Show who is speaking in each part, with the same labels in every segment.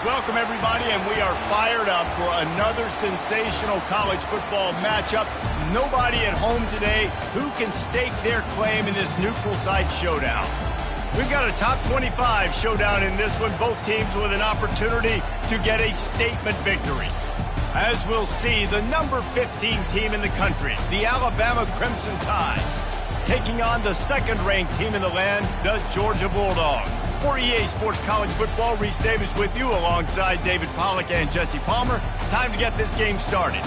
Speaker 1: Welcome, everybody, and we are fired up for another sensational college football matchup. Nobody at home today who can stake their claim in this neutral site showdown. We've got a top 25 showdown in this one, both teams with an opportunity to get a statement victory. As we'll see, the number 15 team in the country, the Alabama Crimson Tide, taking on the second-ranked team in the land, the Georgia Bulldogs. For EA Sports College Football, Reese Davis with you alongside David Pollack and Jesse Palmer. Time to get this game started.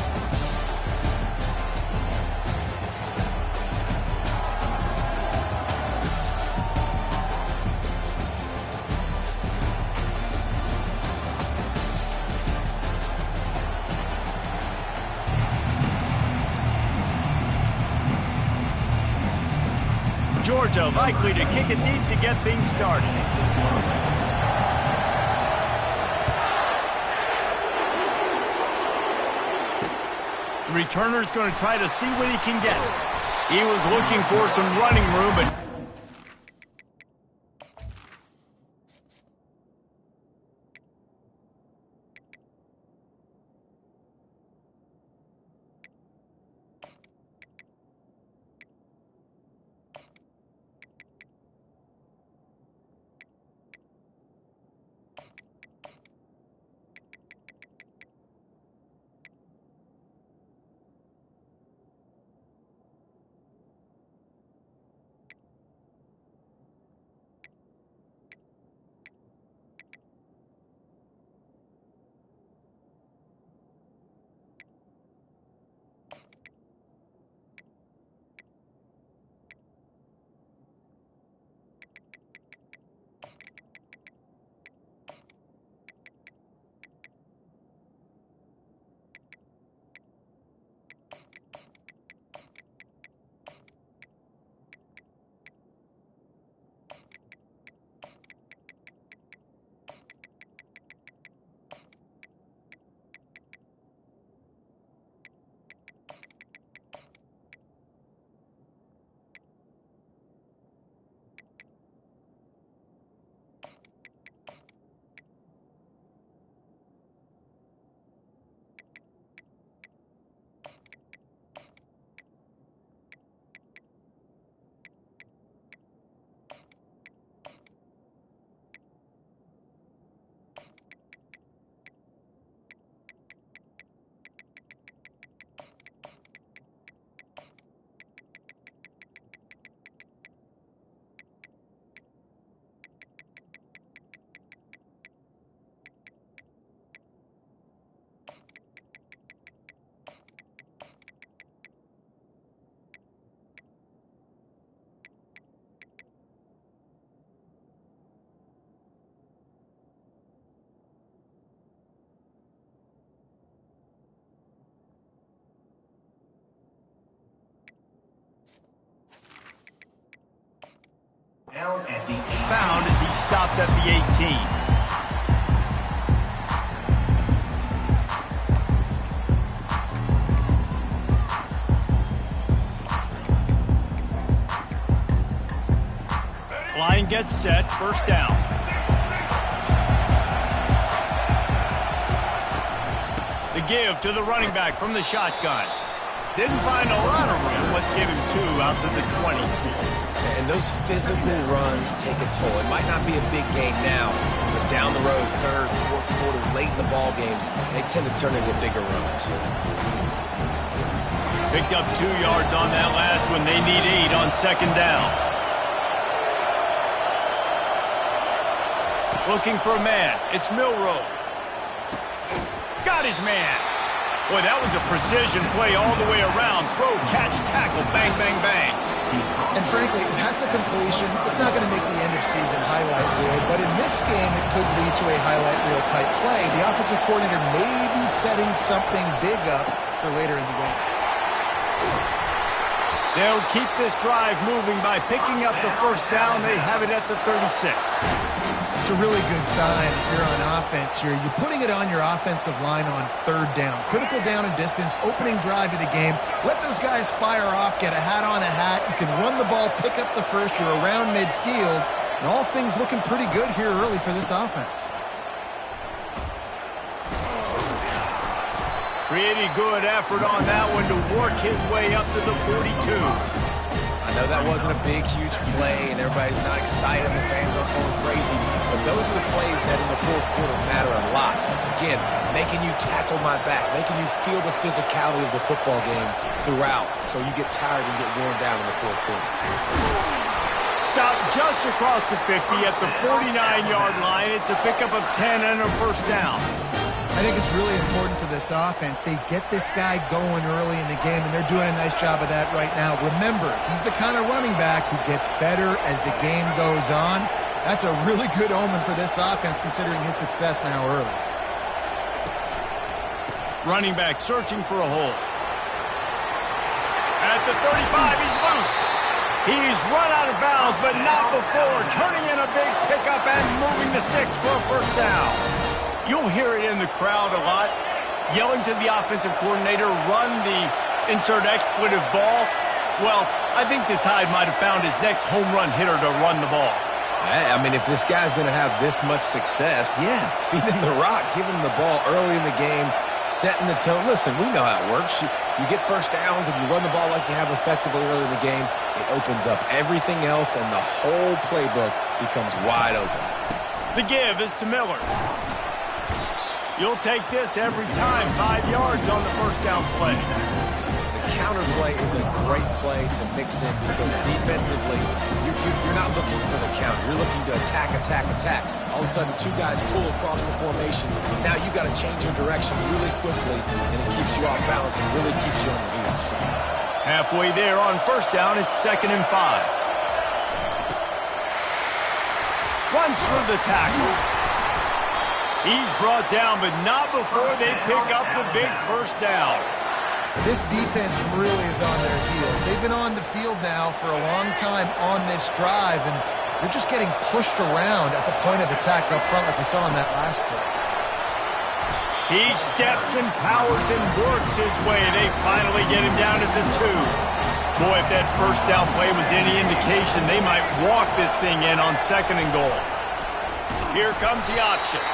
Speaker 1: Georgia likely to kick it deep to get things started. The returner's going to try to see what he can get. He was looking for some running room, but found as he stopped at the 18. Line gets set, first down. The give to the running back from the shotgun. Didn't find a lot of room. Let's give him 2 out to the 20.
Speaker 2: And those physical runs take a toll. It might not be a big game now, but down the road, third, fourth quarter, late in the ball games, they tend to turn into bigger runs.
Speaker 1: Picked up 2 yards on that last one. They need 8 on second down. Looking for a man. It's Milroe. Got his man. Boy, that was a precision play all the way around. Throw, catch, tackle, bang, bang, bang.
Speaker 3: And frankly, that's a completion. It's not going to make the end of season highlight reel, but in this game, it could lead to a highlight reel type play. The offensive coordinator may be setting something big up for later in the game.
Speaker 1: They'll keep this drive moving by picking up the first down. They have it at the 36.
Speaker 3: It's a really good sign if you're on offense here. You're putting it on your offensive line on third down. Critical down and distance, opening drive of the game. Let those guys fire off, get a hat on a hat. You can run the ball, pick up the first. You're around midfield. And all things looking pretty good here early for this offense.
Speaker 1: Pretty good effort on that one to work his way up to the 42.
Speaker 2: I know that wasn't a big, huge play, and everybody's not excited, the fans aren't going crazy, but those are the plays that in the fourth quarter matter a lot. Again, making you tackle my back, making you feel the physicality of the football game throughout, so you get tired and get worn down in the fourth quarter.
Speaker 1: Stop just across the 50 at the 49-yard line. It's a pickup of 10 and a first down.
Speaker 3: I think it's really important for this offense. They get this guy going early in the game, and they're doing a nice job of that right now. Remember, he's the kind of running back who gets better as the game goes on. That's a really good omen for this offense, considering his success now early.
Speaker 1: Running back searching for a hole. At the 35, he's loose. He's run out of bounds, but not before turning in a big pickup and moving the sticks for a first down. You'll hear it in the crowd a lot, yelling to the offensive coordinator, run the insert expletive ball. Well, I think the Tide might have found his next home run hitter to run the ball.
Speaker 2: I mean, if this guy's going to have this much success, yeah, feed him the rock, give him the ball early in the game, setting the tone. Listen, we know how it works. You get first downs and you run the ball like you have effectively early in the game. It opens up everything else, and the whole playbook becomes wide open.
Speaker 1: The give is to Miller. You'll take this every time. 5 yards on the first down play.
Speaker 2: The counter play is a great play to mix in because defensively, you're not looking for the counter. You're looking to attack, attack, attack. All of a sudden, 2 guys pull across the formation. Now you got to change your direction really quickly, and it keeps you off balance and really keeps you on your heels.
Speaker 1: Halfway there on first down, it's 2nd and 5. Runs for the tackle. He's brought down, but not before they pick up the big first down.
Speaker 3: This defense really is on their heels. They've been on the field now for a long time on this drive, and they're just getting pushed around at the point of attack up front like we saw in that last play.
Speaker 1: He steps and powers and works his way. They finally get him down at the 2. Boy, if that first down play was any indication, they might walk this thing in on 2nd and goal. Here comes the option.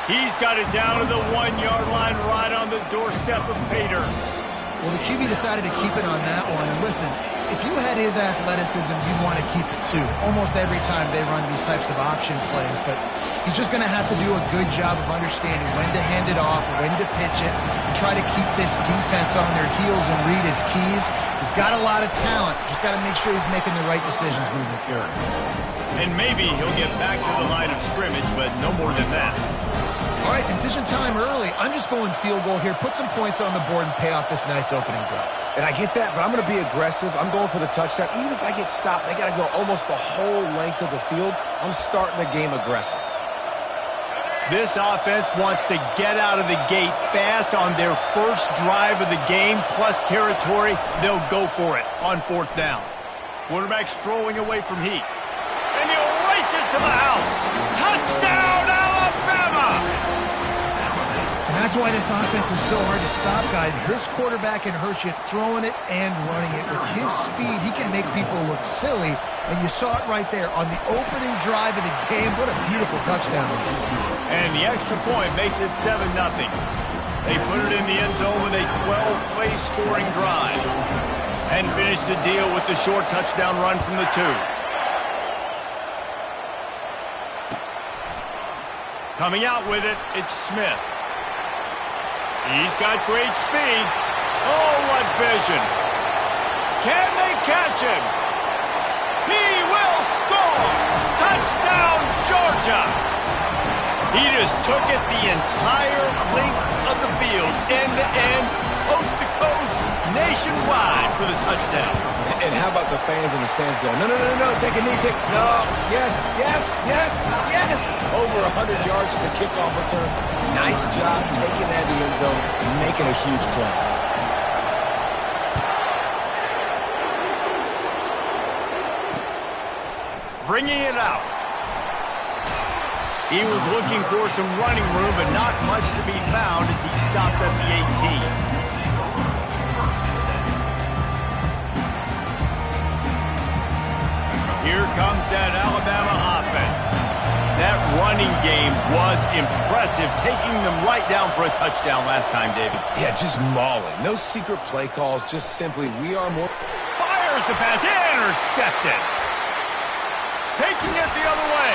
Speaker 1: He's got it down to the 1-yard line right on the doorstep of Pater.
Speaker 3: Well, the QB decided to keep it on that one. And listen, if you had his athleticism, you'd want to keep it too. Almost every time they run these types of option plays. But he's just going to have to do a good job of understanding when to hand it off, when to pitch it, and try to keep this defense on their heels and read his keys. He's got a lot of talent. Just got to make sure he's making the right decisions moving forward.
Speaker 1: And maybe he'll get back to the line of scrimmage, but no more than that.
Speaker 3: All right, decision time early. I'm just going field goal here. Put some points on the board and pay off this nice opening drive.
Speaker 2: And I get that, but I'm going to be aggressive. I'm going for the touchdown. Even if I get stopped, they got to go almost the whole length of the field. I'm starting the game aggressive.
Speaker 1: This offense wants to get out of the gate fast on their first drive of the game, plus territory. They'll go for it on 4th down. Quarterback strolling away from heat. And he'll race it to the house. Touchdown, Alabama!
Speaker 3: And that's why this offense is so hard to stop, guys. This quarterback can hurt you throwing it and running it. With his speed, he can make people look silly. And you saw it right there on the opening drive of the game. What a beautiful touchdown.
Speaker 1: And the extra point makes it 7-0. They put it in the end zone with a 12-play scoring drive. And finish the deal with the short touchdown run from the 2. Coming out with it, it's Smith. He's got great speed. Oh, what vision. Can they catch him? He will score! Touchdown, Georgia! He just took it the entire length of the field, end to end, coast to coast, nationwide for the touchdown.
Speaker 2: And how about the fans in the stands going, no, no, no, no, take a knee, no, yes, yes, yes, yes. Over 100 yards to the kickoff return. Nice job taking that in the end zone and making a huge play.
Speaker 1: Bringing it out. He was looking for some running room, but not much to be found as he stopped at the 18. Here comes that Alabama offense. That run running game was impressive, taking them right down for a touchdown last time, David.
Speaker 2: Yeah, just mauling. No secret play calls, just simply we are more...
Speaker 1: Fires the pass, intercepted. Taking it the other way.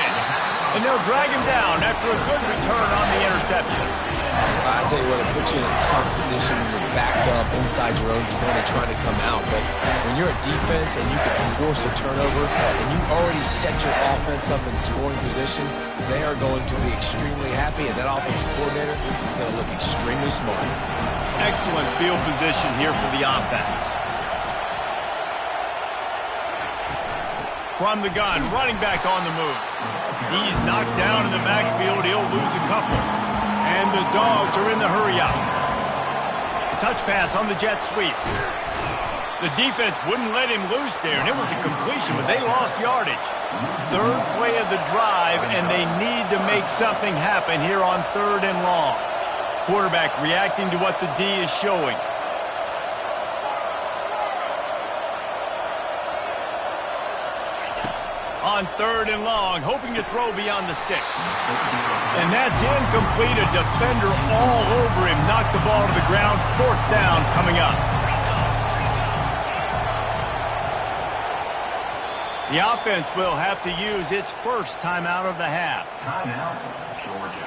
Speaker 1: And they'll drag him down after a good return on the interception.
Speaker 2: I tell you what, it puts you in a tough position when you're backed up inside your own 20 trying to come out. But when you're a defense and you can force a turnover and you already set your offense up in scoring position, they are going to be extremely happy, and that offensive coordinator is going to look extremely smart.
Speaker 1: Excellent field position here for the offense. From the gun, running back on the move. He's knocked down in the backfield. He'll lose a couple. And the Dogs are in the hurry out. Touch pass on the jet sweep. The defense wouldn't let him loose there, and it was a completion, but they lost yardage. Third play of the drive, and they need to make something happen here on 3rd and long. Quarterback reacting to what the D is showing. On 3rd and long, hoping to throw beyond the sticks. And that's incomplete. A defender all over him. Knocked the ball to the ground. 4th down coming up. The offense will have to use its first timeout of the half.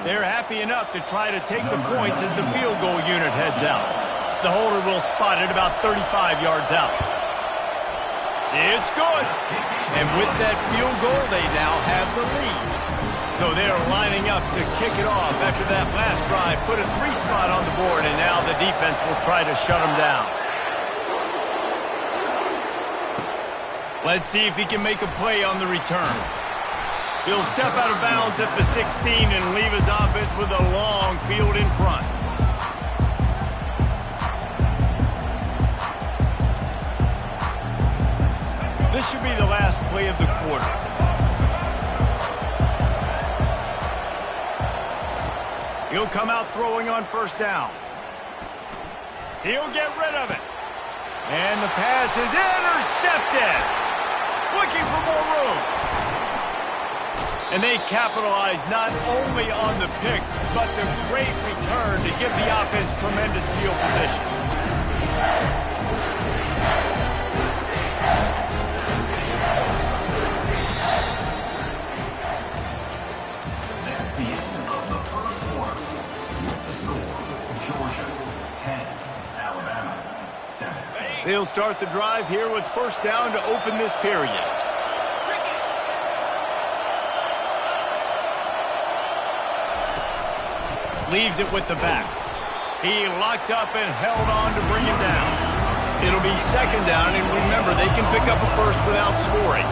Speaker 1: They're happy enough to try to take the points as the field goal unit heads out. The holder will spot it about 35 yards out. It's good. And with that field goal, they now have the lead. So they're lining up to kick it off after that last drive. Put a 3 spot on the board, and now the defense will try to shut them down. Let's see if he can make a play on the return. He'll step out of bounds at the 16 and leave his offense with a long field in front. This should be the last play of the quarter. He'll come out throwing on 1st down. He'll get rid of it. And the pass is intercepted. Looking for more room. And they capitalize not only on the pick, but the great return to give the offense tremendous field position. They'll start the drive here with 1st down to open this period. Leaves it with the back. He locked up and held on to bring him down. It'll be 2nd down, and remember, they can pick up a first without scoring.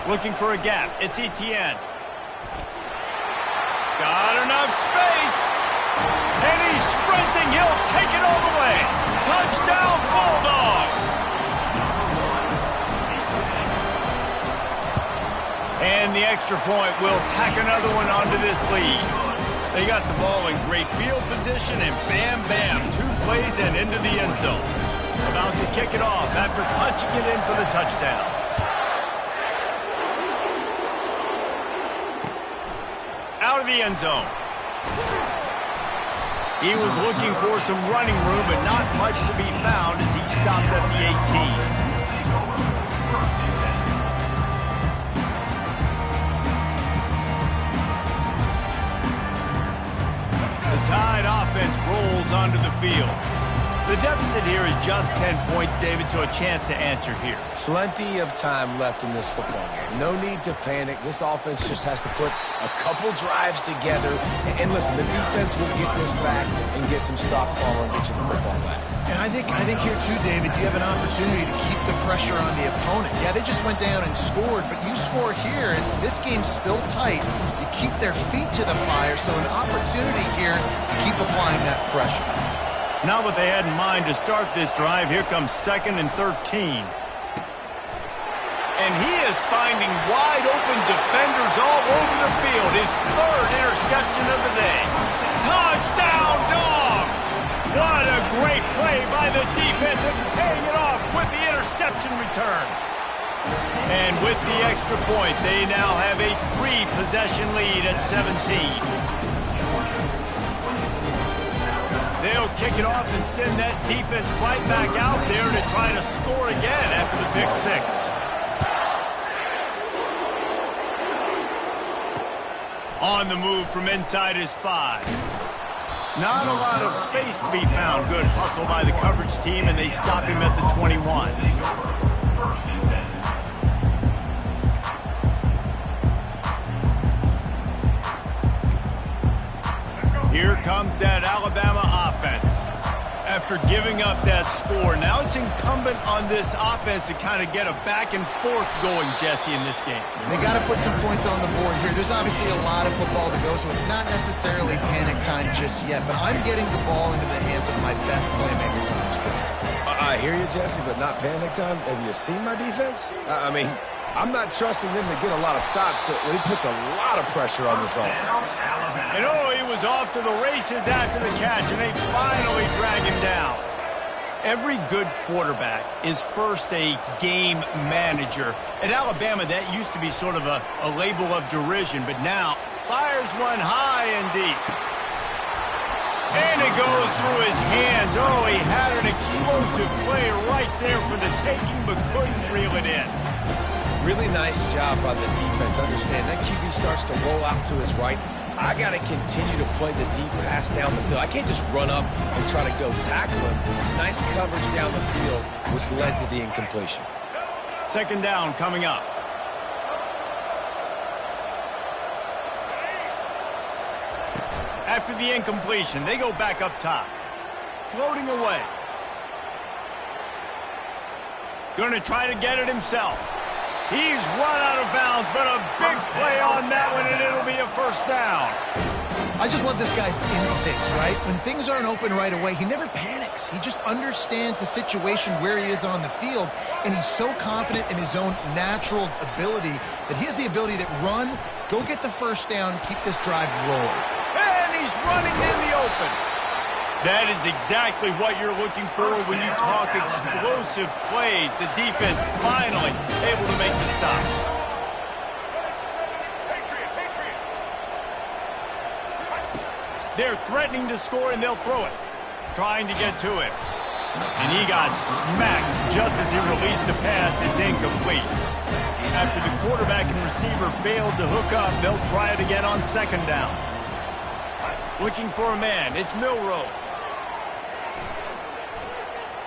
Speaker 1: Looking for a gap. It's Etienne. Got enough space. And he's sprinting. He'll take it all the way. Touchdown, Bulldogs. And the extra point will tack another one onto this lead. They got the ball in great field position, and bam, bam, 2 plays and into the end zone. About to kick it off after punching it in for the touchdown. Out of the end zone. He was looking for some running room, but not much to be found as he stopped at the 18. The Tide offense rolls onto the field. The deficit here is just 10 points, David, so a chance to answer here.
Speaker 2: Plenty of time left in this football game. No need to panic. This offense just has to put a couple drives together. And listen, the defense will get this back and get some stop follow and get you the football back.
Speaker 3: And I think here too, David, you have an opportunity to keep the pressure on the opponent. Yeah, they just went down and scored, but you score here, and this game's still tight. You keep their feet to the fire, so an opportunity here to keep applying that pressure.
Speaker 1: Not what they had in mind to start this drive. Here comes 2nd and 13. And he is finding wide open defenders all over the field. His 3rd interception of the day. Touchdown, Dogs! What a great play by the defense and paying it off with the interception return. And with the extra point, they now have a 3-possession lead at 17. They'll kick it off and send that defense right back out there to try to score again after the pick six. On the move from inside his 5. Not a lot of space to be found. Good hustle by the coverage team, and they stop him at the 21. Here comes that Alabama offense. After giving up that score, now it's incumbent on this offense to kind of get a back and forth going, Jesse, in this game.
Speaker 3: They got to put some points on the board here. There's obviously a lot of football to go, so it's not necessarily panic time just yet, but I'm getting the ball into the hands of my best playmakers on this drive.
Speaker 2: I hear you, Jesse, but not panic time. Have you seen my defense? I mean, I'm not trusting them to get a lot of stops, so he puts a lot of pressure on this offense.
Speaker 1: And he was off to the races after the catch, and they finally drag him down. Every good quarterback is first a game manager. At Alabama, that used to be sort of a label of derision, but now fires one high and deep. And it goes through his hands. He had an explosive play right there for the taking, but couldn't reel it in.
Speaker 2: Really nice job by the defense. Understand that QB starts to roll out to his right. I got to continue to play the deep pass down the field. I can't just run up and try to go tackle him. Nice coverage down the field, which led to the incompletion.
Speaker 1: Second down coming up. After the incompletion, they go back up top. Floating away. Going to try to get it himself. He's run out of bounds, but a big play on that one, and it'll be a first down.
Speaker 3: I just love this guy's instincts, right? When things aren't open right away, he never panics. He just understands the situation where he is on the field, and he's so confident in his own natural ability that he has the ability to run, go get the first down, keep this drive rolling.
Speaker 1: And he's running in the open. That is exactly what you're looking for when you talk explosive plays. The defense finally able to make the stop. They're threatening to score, and they'll throw it. Trying to get to him. And he got smacked just as he released the pass. It's incomplete. After the quarterback and receiver failed to hook up, they'll try it again on second down. Looking for a man. It's Milroe.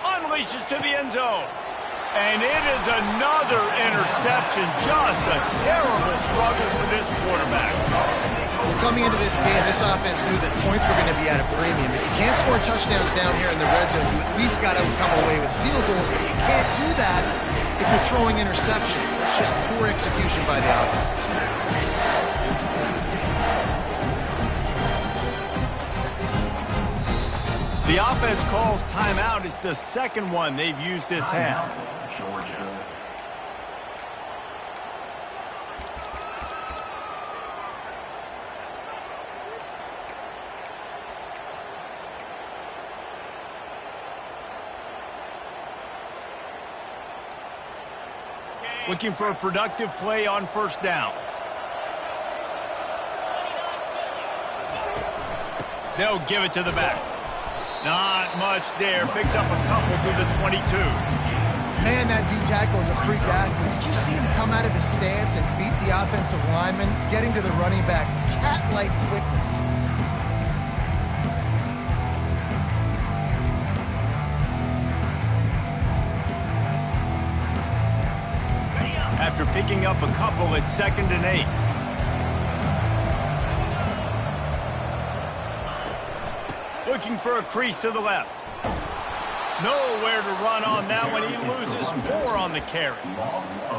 Speaker 1: Unleashes to the end zone. And it is another interception. Just a terrible struggle for this quarterback.
Speaker 3: Well, coming into this game, this offense knew that points were going to be at a premium. If you can't score touchdowns down here in the red zone, you at least got to come away with field goals, but you can't do that if you're throwing interceptions. That's just poor execution by the offense.
Speaker 1: The offense calls timeout. It's the second one they've used this half. Looking for a productive play on first down. They'll give it to the back. Not much there. Picks up a couple to the 22.
Speaker 3: Man, that D-tackle is a freak athlete. Did you see him come out of his stance and beat the offensive lineman, getting to the running back? Cat-like quickness.
Speaker 1: After picking up a couple, it's 2nd and 8. Looking for a crease to the left. Nowhere to run on that one. He loses 4 on the carry.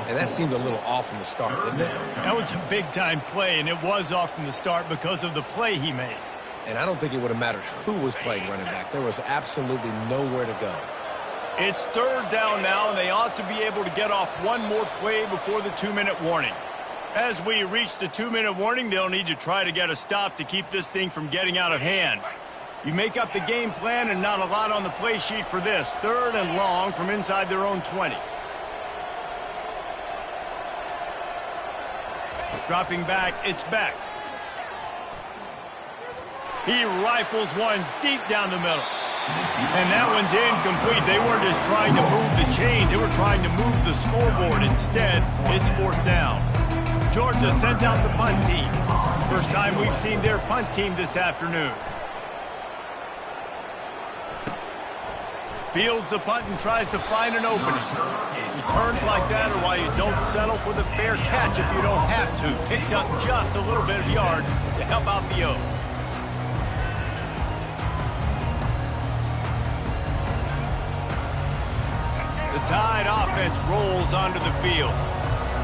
Speaker 2: And that seemed a little off from the start, didn't it?
Speaker 1: That was a big-time play, and it was off from the start because of the play he made.
Speaker 2: And I don't think it would have mattered who was playing running back. There was absolutely nowhere to go.
Speaker 1: It's 3rd down now, and they ought to be able to get off one more play before the 2-minute warning. As we reach the 2-minute warning, they'll need to try to get a stop to keep this thing from getting out of hand. You make up the game plan and not a lot on the play sheet for this. 3rd and long from inside their own 20. Dropping back, it's Beck. He rifles one deep down the middle. And that one's incomplete. They weren't just trying to move the chains. They were trying to move the scoreboard. Instead, it's 4th down. Georgia sends out the punt team. First time we've seen their punt team this afternoon. Fields the punt and tries to find an opening. Returns like that are why you don't settle for the fair catch if you don't have to. Picks up just a little bit of yards to help out the O. The Tide offense rolls onto the field.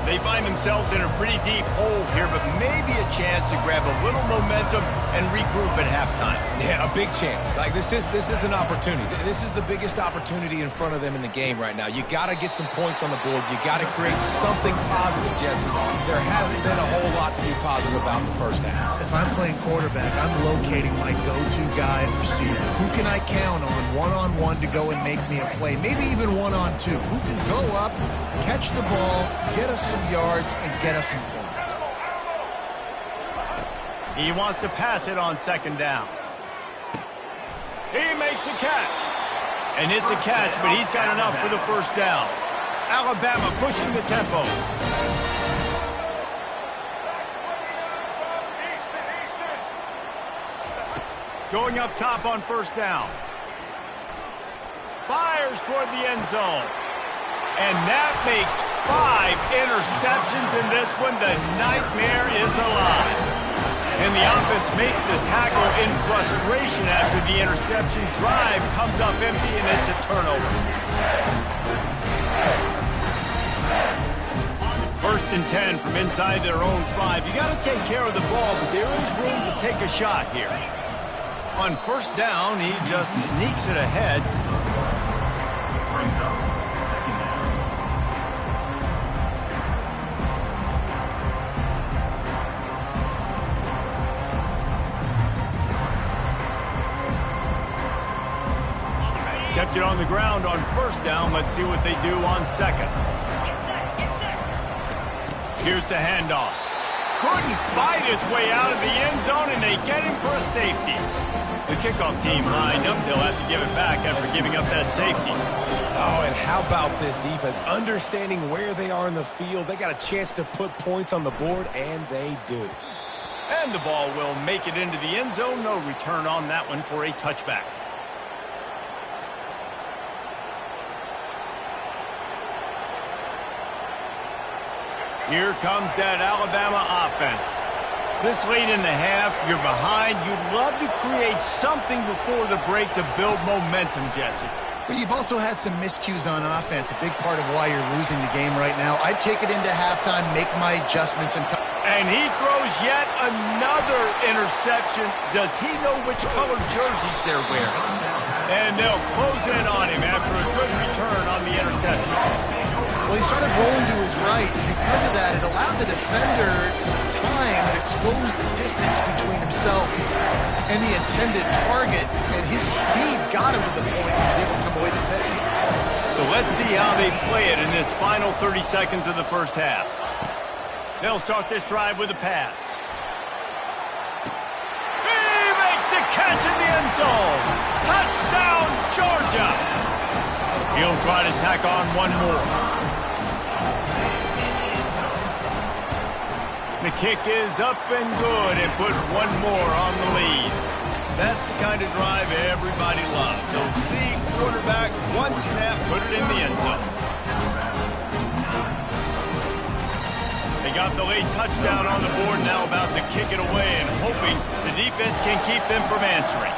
Speaker 1: They find themselves in a pretty deep hole here, but maybe a chance to grab a little momentum and regroup at halftime.
Speaker 2: Yeah, a big chance. Like this is an opportunity. This is the biggest opportunity in front of them in the game right now. You got to get some points on the board. You got to create something positive, Jesse. There hasn't been a whole lot to be positive about in the first half.
Speaker 3: If I'm playing quarterback, I'm locating my go-to guy at receiver. Who can I count on one-on-one to go and make me a play? Maybe even one-on-two. Who can go up, catch the ball, get us some yards, and get us some points?
Speaker 1: He wants to pass it on 2nd down. He makes a catch. And it's a catch, but he's got enough for the 1st down. Alabama pushing the tempo. Going up top on 1st down. Fires toward the end zone. And that makes 5 interceptions in this one. The nightmare is alive. And the offense makes the tackle in frustration after the interception. Drive comes up empty, and it's a turnover. 1st and 10 from inside their own 5. You got to take care of the ball, but there is room to take a shot here. On 1st down, he just sneaks it ahead. Kept it on the ground on 1st down. Let's see what they do on 2nd. Here's the handoff. Couldn't fight its way out of the end zone, and they get him for a safety. The kickoff team lined up. They'll have to give it back after giving up that safety.
Speaker 2: Oh, and how about this defense? Understanding where they are in the field. They got a chance to put points on the board, and they do.
Speaker 1: And the ball will make it into the end zone. No return on that one for a touchback. Here comes that Alabama offense. This late in the half, you're behind. You'd love to create something before the break to build momentum, Jesse.
Speaker 3: But you've also had some miscues on offense, a big part of why you're losing the game right now. I'd take it into halftime, make my adjustments, and
Speaker 1: he throws yet another interception. Does he know which colored jerseys they're wearing? And they'll close in on him after a good return on the interception.
Speaker 3: Well, he started rolling to his right, and because of that, it allowed the defender some time to close the distance between himself and the intended target, and his speed got him to the point he was able to come away the pick.
Speaker 1: So let's see how they play it in this final 30 seconds of the 1st half. They'll start this drive with a pass. He makes the catch in the end zone. Touchdown, Georgia. He'll try to tack on one more. The kick is up and good and put one more on the lead. That's the kind of drive everybody loves. So see quarterback, one snap, put it in the end zone. They got the late touchdown on the board, now about to kick it away and hoping the defense can keep them from answering.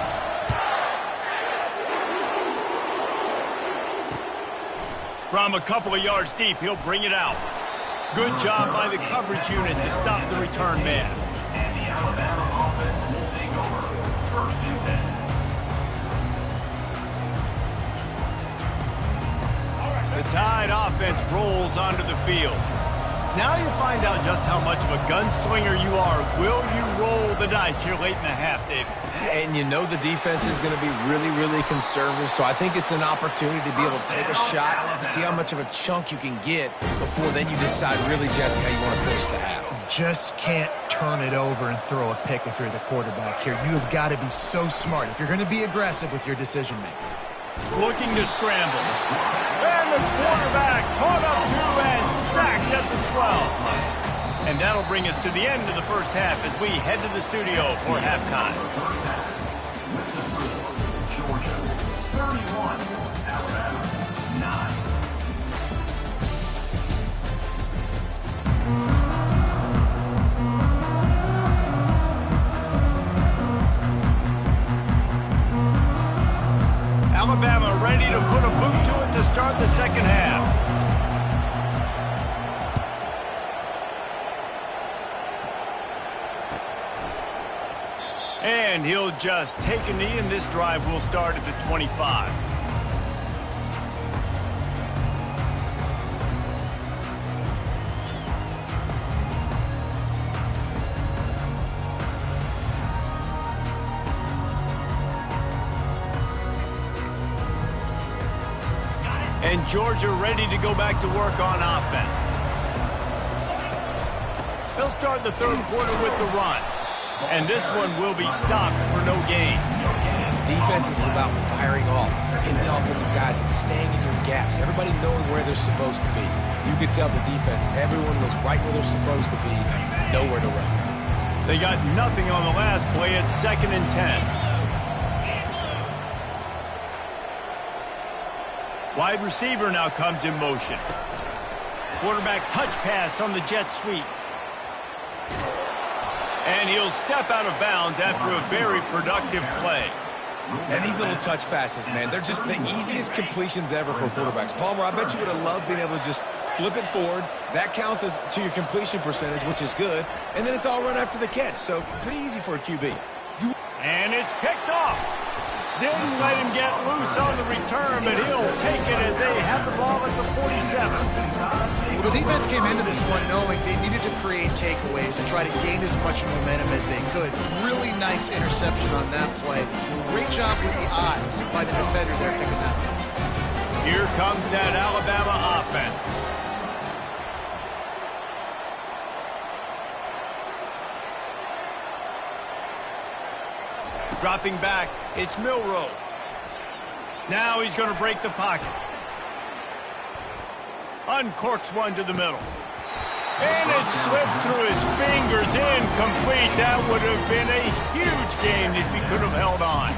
Speaker 1: From a couple of yards deep, he'll bring it out. Good job by the coverage unit to stop the return man.
Speaker 4: And the Alabama offense will take over 1st and 10.
Speaker 1: The Tide offense rolls onto the field. Now you find out just how much of a gunslinger you are. Will you roll the dice here late in the half, David?
Speaker 2: And you know the defense is going to be really, really conservative, so I think it's an opportunity to be able to take a shot, see how much of a chunk you can get before then you decide really, Jesse, how you want to finish the half.
Speaker 3: Just can't turn it over and throw a pick if you're the quarterback here. You have got to be so smart if you're going to be aggressive with your decision-making.
Speaker 1: Looking to scramble. And the quarterback caught up to and sacked at the 12. And that'll bring us to the end of the first half as we head to the studio for halftime.
Speaker 4: Georgia, 31, Alabama, 9.
Speaker 1: Alabama ready to put a boot to it to start the second half. And he'll just take a knee, and this drive will start at the 25. And Georgia ready to go back to work on offense. They'll start the third quarter with the run. And this one will be stopped for no gain.
Speaker 2: Defense is about firing off, hitting the offensive guys, and staying in your gaps. Everybody knowing where they're supposed to be. You could tell the defense, everyone was right where they're supposed to be, nowhere to run.
Speaker 1: They got nothing on the last play. It's 2nd and 10. Wide receiver now comes in motion. Quarterback touch pass on the jet sweep. And he'll step out of bounds after a very productive play.
Speaker 2: And these little touch passes, man, they're just the easiest completions ever for quarterbacks. Palmer, I bet you would have loved being able to just flip it forward. That counts as to your completion percentage, which is good. And then it's all run after the catch, so pretty easy for a QB.
Speaker 1: And it's picked off. Didn't let him get loose on the return, but he'll take it as they have the ball at the 47.
Speaker 3: Well, the defense came into this one knowing they needed to create takeaways to try to gain as much momentum as they could. Really nice interception on that play. Great job with the eyes by the defender there picking that up.
Speaker 1: Here comes that Alabama offense. Dropping back, it's Milroe. Now he's going to break the pocket. Uncorks one to the middle. And it slips through his fingers, incomplete. That would have been a huge gain if he could have held on.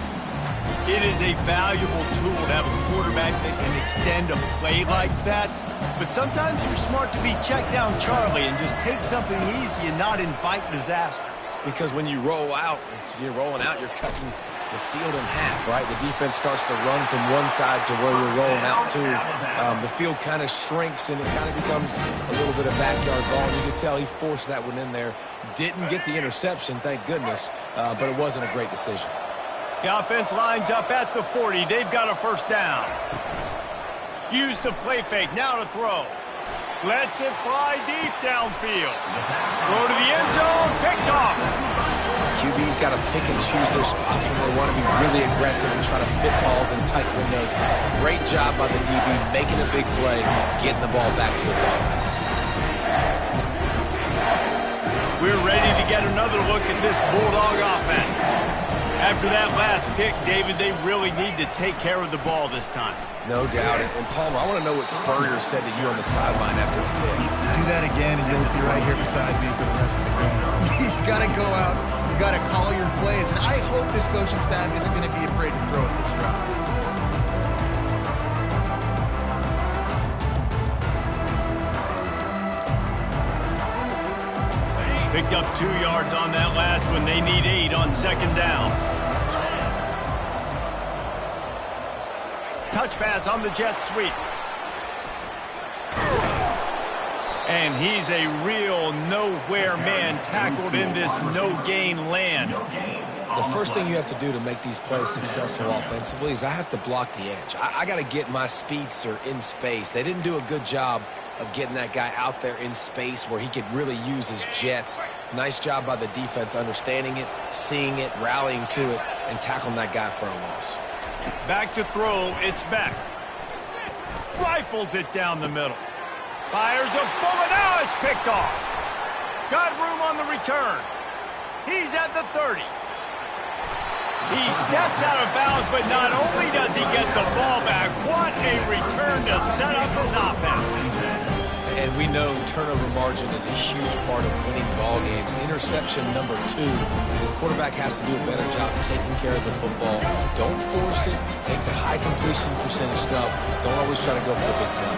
Speaker 1: It is a valuable tool to have a quarterback that can extend a play like that. But sometimes you're smart to be check down Charlie and just take something easy and not invite disaster.
Speaker 2: Because when you roll out, you're rolling out, you're cutting the field in half, right? The defense starts to run from one side to where you're rolling out to. The field kind of shrinks, and it kind of becomes a little bit of backyard ball. You can tell he forced that one in there. Didn't get the interception, thank goodness, but it wasn't a great decision.
Speaker 1: The offense lines up at the 40. They've got a first down. Use the play fake, now to throw. Lets it fly deep downfield. Go to the end zone, picked off.
Speaker 2: QB's got to pick and choose their spots when they want to be really aggressive and try to fit balls in tight windows. Great job by the DB making a big play, getting the ball back to its offense.
Speaker 1: We're ready to get another look at this Bulldog offense. After that last pick, David, they really need to take care of the ball this time.
Speaker 2: No doubt. And Palmer, I want to know what Spurrier said to you on the sideline after the pick.
Speaker 3: Do that again, and you'll be right here beside me for the rest of the game. You got to go out. You got to call your plays. And I hope this coaching staff isn't going to be afraid to throw it this route.
Speaker 1: Picked up 2 yards on that last one. They need 8 on second down. Touch pass on the jet sweep. And he's a real nowhere man tackled in this no-gain land.
Speaker 2: The first thing you have to do to make these plays successful offensively is I have to block the edge. I got to get my speedster in space. They didn't do a good job of getting that guy out there in space where he could really use his jets. Nice job by the defense understanding it, seeing it, rallying to it, and tackling that guy for a loss.
Speaker 1: Back to throw, it's Beck. Rifles it down the middle. Fires a bullet, now it's picked off. Got room on the return. He's at the 30. He steps out of bounds, but not only does he get the ball back, what a return to set up his offense.
Speaker 2: And we know turnover margin is a huge part of winning ball games. Interception number 2. His quarterback has to do a better job taking care of the football. Don't force it. Take the high completion percentage stuff. Don't always try to go for the big play.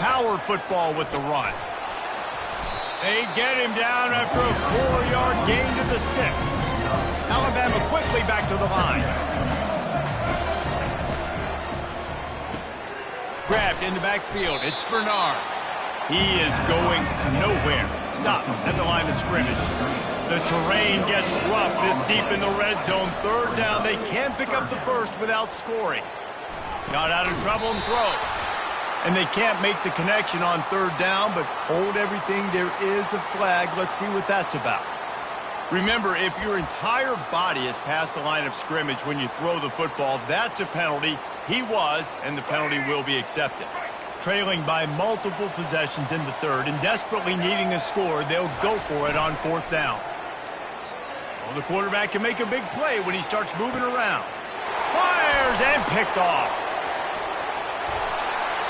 Speaker 1: Power football with the run. They get him down after a 4-yard gain to the 6. Alabama quickly back to the line. Grabbed in the backfield. It's Bernard. He is going nowhere. Stop at the line of scrimmage. The terrain gets rough this deep in the red zone. 3rd down. They can't pick up the first without scoring. Got out of trouble and throws. And they can't make the connection on 3rd down, but hold everything. There is a flag. Let's see what that's about. Remember, if your entire body is past the line of scrimmage when you throw the football, that's a penalty. He was, and the penalty will be accepted. Trailing by multiple possessions in the 3rd and desperately needing a score, they'll go for it on 4th down. Well, the quarterback can make a big play when he starts moving around. Fires and picked off.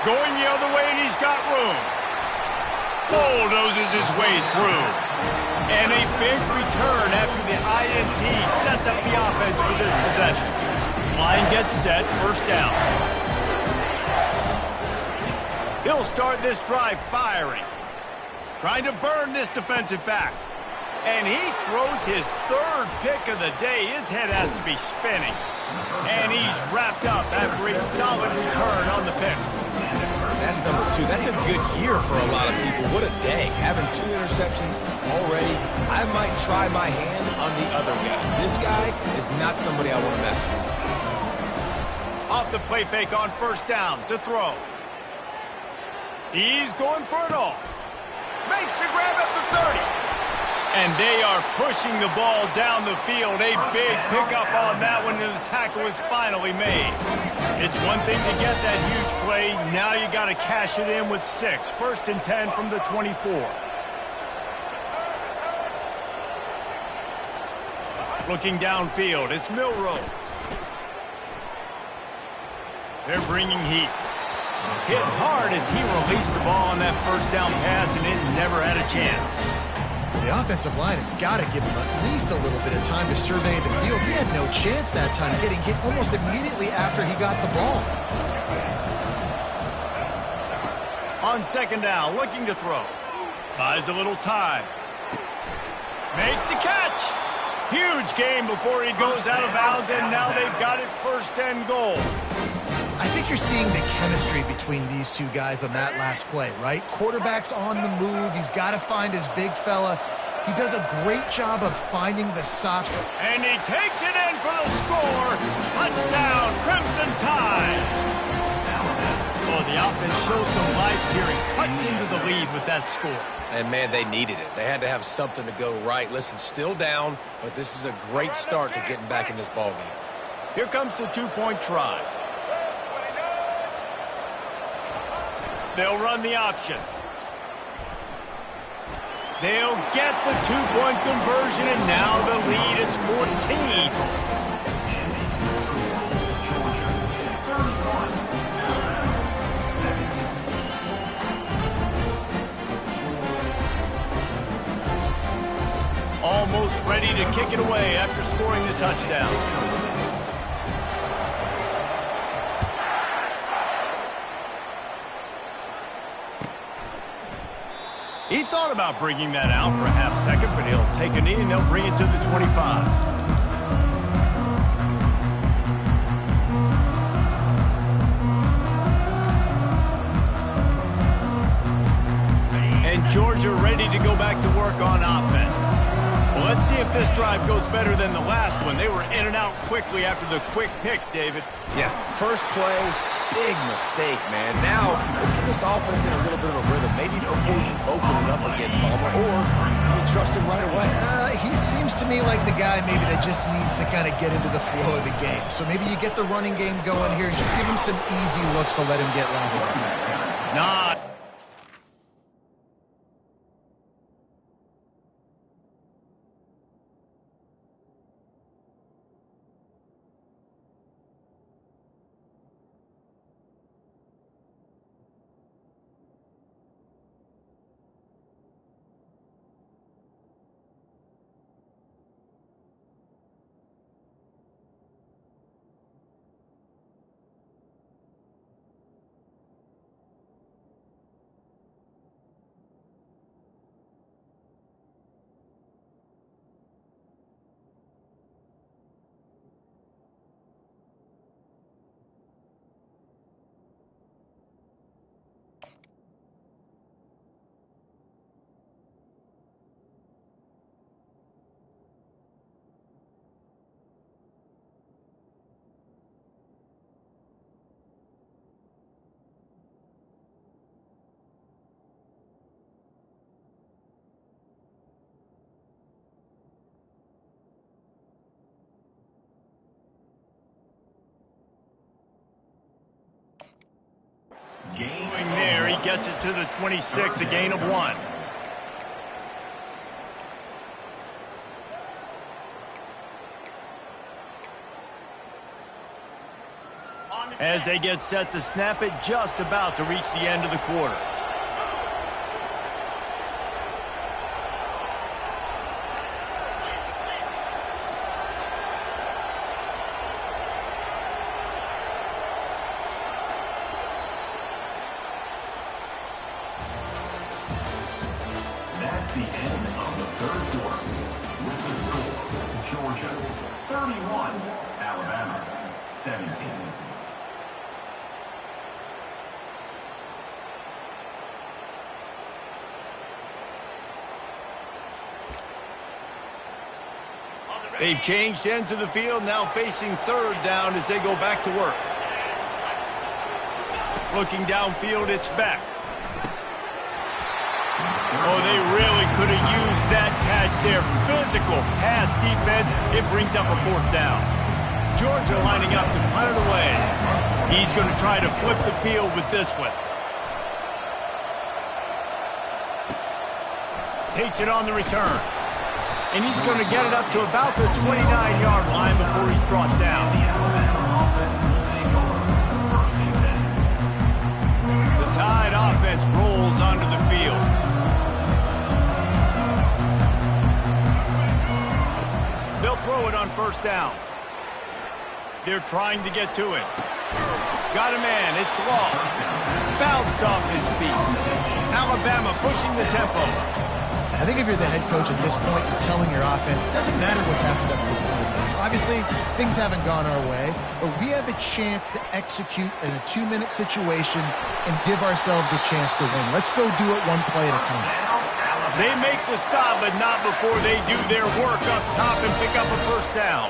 Speaker 1: Going the other way, and he's got room. Bulldozes his way through. And a big return after the INT sets up the offense for this possession. Line gets set, 1st down. He'll start this drive firing. Trying to burn this defensive back. And he throws his 3rd pick of the day. His head has to be spinning. And he's wrapped up after a solid return on the pick.
Speaker 2: That's number 2. That's a good year for a lot of people. What a day. Having 2 interceptions already. I might try my hand on the other guy. This guy is not somebody I want to mess with.
Speaker 1: Off the play fake on 1st down to throw. He's going for it all. Makes the grab at the 30. And they are pushing the ball down the field. A big pickup on that one, and the tackle is finally made. It's one thing to get that huge play. Now you got to cash it in with 6. 1st and 10 from the 24. Looking downfield, it's Milroe. They're bringing heat. Hit hard as he released the ball on that 1st down pass, and it never had a chance.
Speaker 3: The offensive line has got to give him at least a little bit of time to survey the field. He had no chance that time, getting hit almost immediately after he got the ball.
Speaker 1: On 2nd down, looking to throw. Buys a little time. Makes the catch. Huge gain before he goes out of bounds, and now they've got it 1st and goal.
Speaker 3: I think you're seeing the chemistry between these 2 guys on that last play, right? Quarterback's on the move. He's got to find his big fella. He does a great job of finding the soft spot.
Speaker 1: And he takes it in for the score. Touchdown, Crimson Tide. Oh, the offense shows some life here and cuts into the lead with that score.
Speaker 2: And, man, they needed it. They had to have something to go right. Listen, still down, but this is a great start to getting back in this ballgame.
Speaker 1: Here comes the 2-point try. They'll run the option. They'll get the 2-point conversion, and now the lead is 14. Almost ready to kick it away after scoring the touchdown. He thought about bringing that out for a half second, but he'll take a knee and they'll bring it to the 25. And Georgia ready to go back to work on offense. Well, let's see if this drive goes better than the last one. They were in and out quickly after the quick pick, David.
Speaker 2: Yeah, first play, big mistake, man. Now, let's get this offense in a little bit of a rhythm. Maybe before you open it up again, Palmer, or do you trust him right away?
Speaker 3: He seems to me like the guy maybe that just needs to kind of get into the flow of the game. So maybe you get the running game going here and just give him some easy looks to let him get lathered up.
Speaker 1: Nah. Going there, he gets it to the 26, a gain of 1. As they get set to snap it, just about to reach the end of the quarter.
Speaker 4: That's the end of the third quarter. With the score, Georgia 31, Alabama 17.
Speaker 1: They've changed ends of the field, now facing third down as they go back to work. Looking downfield, it's Beck. Oh, they really could have used that catch there. Physical pass defense. It brings up a fourth down. Georgia lining up to punt it away. He's going to try to flip the field with this one. Takes it on the return. And he's going to get it up to about the 29-yard line before he's brought down. The Tide offense rolls onto the field. They'll throw it on first down. They're trying to get to it. Got a man. It's Law. Bounced off his feet. Alabama pushing the tempo.
Speaker 3: I think if you're the head coach at this point, you're telling your offense, it doesn't matter what's happened up to this point. Obviously, things haven't gone our way, but we have a chance to execute in a 2-minute situation and give ourselves a chance to win. Let's go do it one play at a time.
Speaker 1: They make the stop, but not before they do their work up top and pick up a first down.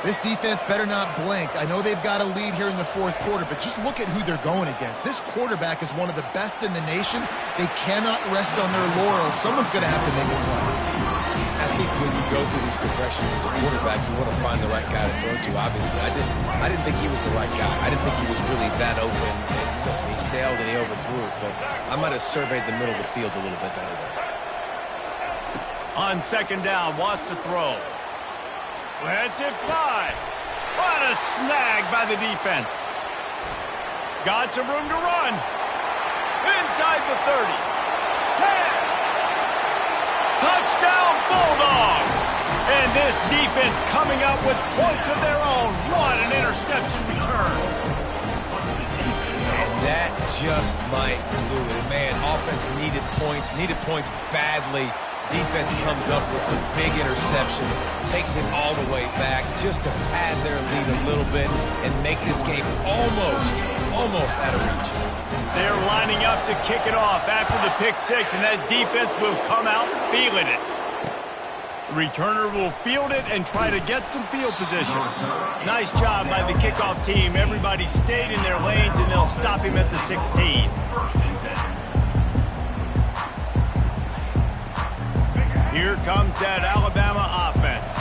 Speaker 3: This defense better not blink. I know they've got a lead here in the fourth quarter, but just look at who they're going against. This quarterback is one of the best in the nation. They cannot rest on their laurels. Someone's going to have to make a play.
Speaker 2: I think when you go through these progressions as a quarterback, you want to find the right guy to throw to, obviously. I didn't think he was the right guy. I didn't think he was really that open. And listen, he sailed and he overthrew it, but I might have surveyed the middle of the field a little bit better there.
Speaker 1: On second down, wants to throw. Lets it fly. What a snag by the defense. Got some room to run. Inside the 30. 10. Touchdown Bulldogs. And this defense coming up with points of their own. What an interception return.
Speaker 2: And that just might do it. Man, offense needed points badly. Defense comes up with a big interception, takes it all the way back just to pad their lead a little bit and make this game almost out of reach.
Speaker 1: They're lining up to kick it off after the pick six, and that defense will come out feeling it. The returner will field it and try to get some field position. Nice job by the kickoff team. Everybody stayed in their lanes, and they'll stop him at the 16. Here comes that Alabama offense.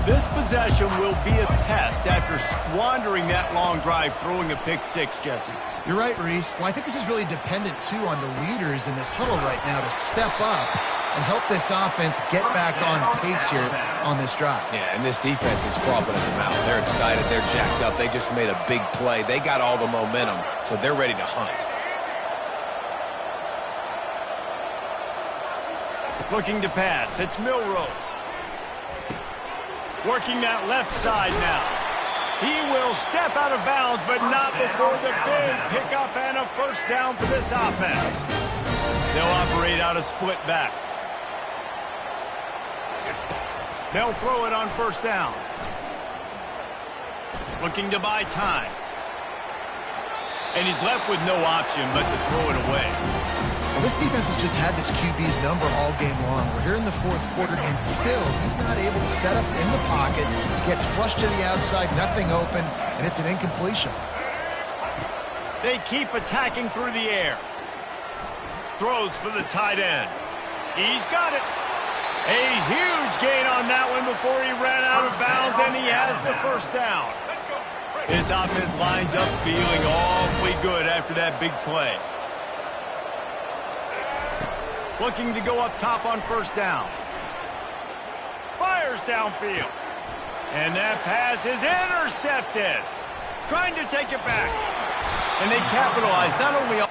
Speaker 1: This possession will be a test after squandering that long drive, throwing a pick six, Jesse.
Speaker 3: You're right, Reese. Well, I think this is really dependent, too, on the leaders in this huddle right now to step up and help this offense get back on pace here on this drive.
Speaker 2: Yeah, and this defense is frothing at the mouth. They're excited. They're jacked up. They just made a big play. They got all the momentum, so they're ready to hunt.
Speaker 1: Looking to pass. It's Milroe. Working that left side now. He will step out of bounds, but not before the big pickup and a first down for this offense. They'll operate out of split backs. They'll throw it on first down. Looking to buy time. And he's left with no option but to throw it away.
Speaker 3: Well, this defense has just had this QB's number all game long. We're here in the fourth quarter, and still he's not able to set up in the pocket. He gets flushed to the outside, nothing open, and it's an incompletion.
Speaker 1: They keep attacking through the air. Throws for the tight end. He's got it. A huge gain on that one before he ran out of bounds, and he has the first down. His offense lines up feeling awfully good after that big play. Looking to go up top on first down. Fires downfield. And that pass is intercepted. Trying to take it back. And they capitalize not only on